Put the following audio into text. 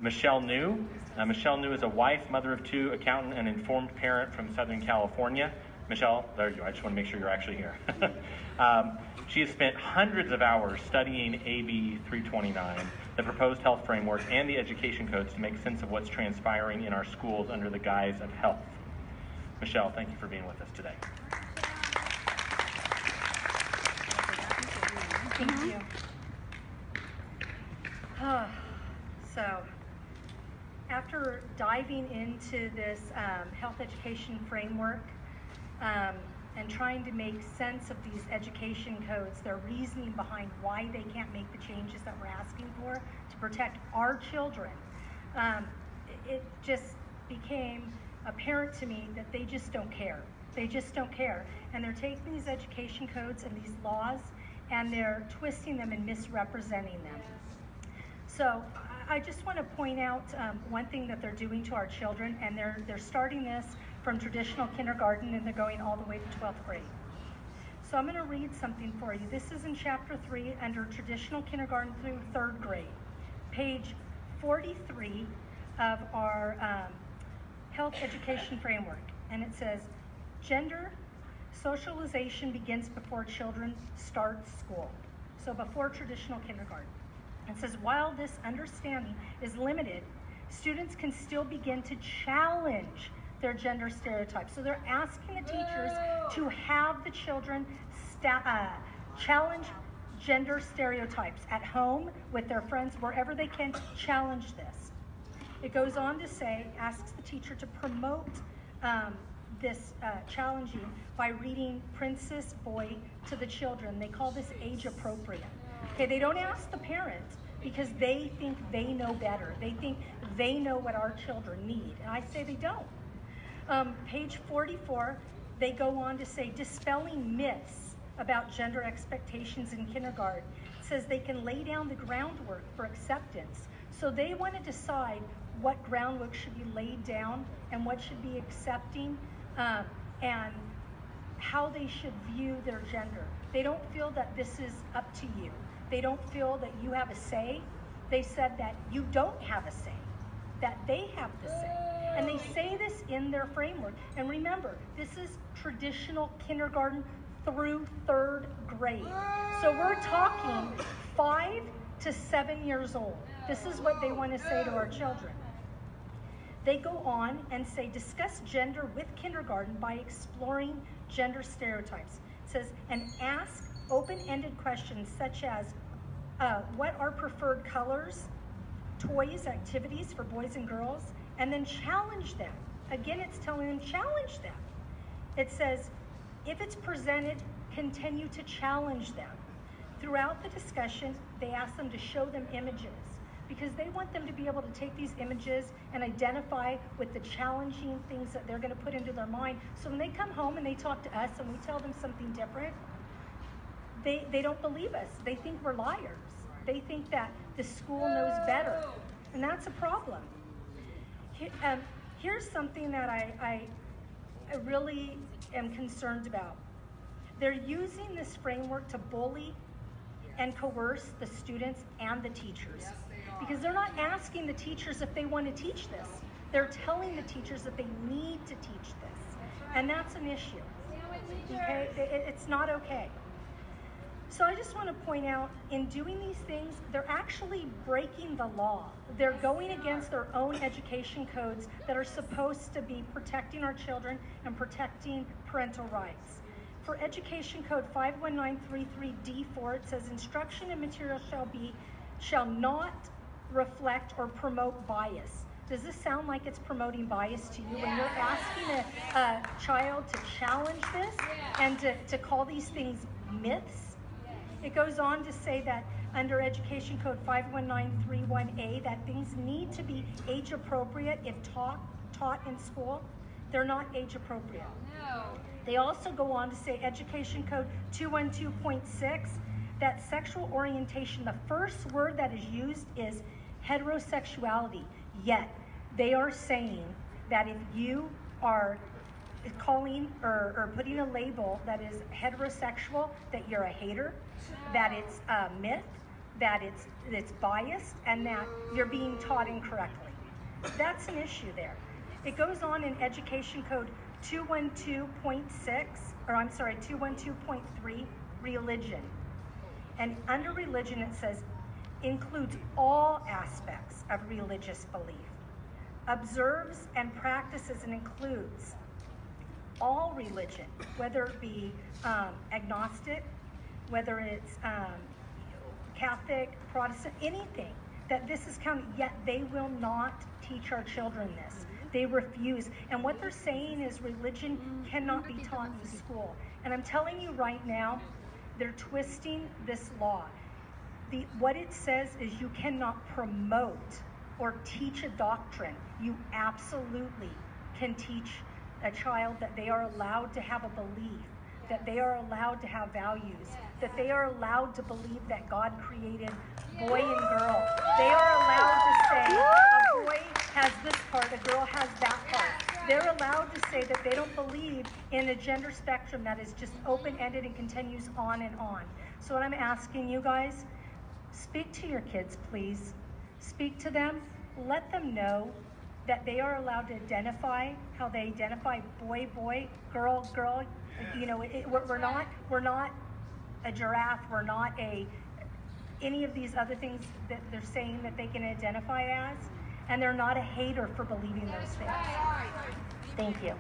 Michelle New. Michelle New is a wife, mother of two, accountant, and informed parent from Southern California. Michelle, there you go. I just want to make sure you're actually here. She has spent hundreds of hours studying AB329, the proposed health framework, and the education codes to make sense of what's transpiring in our schools under the guise of health. Michelle, thank you for being with us today. Thank you. So, after diving into this health education framework and trying to make sense of these education codes, their reasoning behind why they can't make the changes that we're asking for to protect our children, it just became apparent to me that they just don't care. They just don't care. And they're taking these education codes and these laws and they're twisting them and misrepresenting them. So I just want to point out one thing that they're doing to our children, and they're starting this from traditional kindergarten and they're going all the way to 12th grade. So I'm going to read something for you. This is in chapter 3 under traditional kindergarten through 3rd grade, page 43 of our health education framework. And it says, gender socialization begins before children start school. So before traditional kindergarten. It says, while this understanding is limited, students can still begin to challenge their gender stereotypes. So they're asking the teachers to have the children challenge gender stereotypes at home, with their friends, wherever they can, challenge this. It goes on to say, asks the teacher to promote this challenging by reading Princess Boy to the children. They call this age appropriate. Okay, they don't ask the parents because they think they know better. They think they know what our children need. And I say they don't. Page 44, they go on to say, dispelling myths about gender expectations in kindergarten. It says they can lay down the groundwork for acceptance. So they want to decide what groundwork should be laid down and what should be accepting and how they should view their gender. They don't feel that this is up to you. They don't feel that you have a say. They said that you don't have a say, that they have the say. And they say this in their framework. And remember, this is traditional kindergarten through 3rd grade. So we're talking 5 to 7 years old. This is what they want to say to our children. They go on and say, discuss gender with kindergarten by exploring gender stereotypes. It says, and ask open-ended questions such as, what are preferred colors, toys, activities for boys and girls, and then challenge them. Again, it's telling them, challenge them. It says, if it's presented, continue to challenge them. Throughout the discussion, they ask them to show them images because they want them to be able to take these images and identify with the challenging things that they're going to put into their mind. So when they come home and they talk to us and we tell them something different, they don't believe us. They think we're liars. They think that the school knows better. And that's a problem. Here's something that I really am concerned about. They're using this framework to bully and coerce the students and the teachers. Because they're not asking the teachers if they want to teach this. They're telling the teachers that they need to teach this. And that's an issue. Okay? It's not okay. So I just want to point out, in doing these things, they're actually breaking the law. They're going against their own education codes that are supposed to be protecting our children and protecting parental rights. For Education Code 51933D4, it says instruction and material shall not reflect or promote bias. Does this sound like it's promoting bias to you when you're asking a child to challenge this and to call these things myths? It goes on to say that under Education Code 51931A that things need to be age appropriate if taught in school. They're not age appropriate. No. They also go on to say Education Code 212.6 that sexual orientation, the first word that is used is heterosexuality. Yet they are saying that if you are calling or putting a label that is heterosexual, that you're a hater, that it's a myth, that it's biased and that you're being taught incorrectly. That's an issue there. It goes on in Education Code 212.3, religion. And under religion it says, includes all aspects of religious belief, observes and practices and includes all religion, whether it be agnostic, whether it's Catholic, Protestant, anything, that this is counted, yet they will not teach our children this. They refuse. And what they're saying is religion cannot be taught in school. And I'm telling you right now, they're twisting this law. What it says is you cannot promote or teach a doctrine. You absolutely can teach a child that they are allowed to have a belief, that they are allowed to have values, that they are allowed to believe that God created boy and girl. They are allowed to say a boy has this part, a girl has that part. They're allowed to say that they don't believe in a gender spectrum that is just open-ended and continues on and on. So what I'm asking you guys, speak to your kids, please. Speak to them. Let them know that they are allowed to identify how they identify boy, boy, girl, girl. You know, we're not a giraffe. We're not any of these other things that they're saying that they can identify as. And they're not a hater for believing those things. Thank you.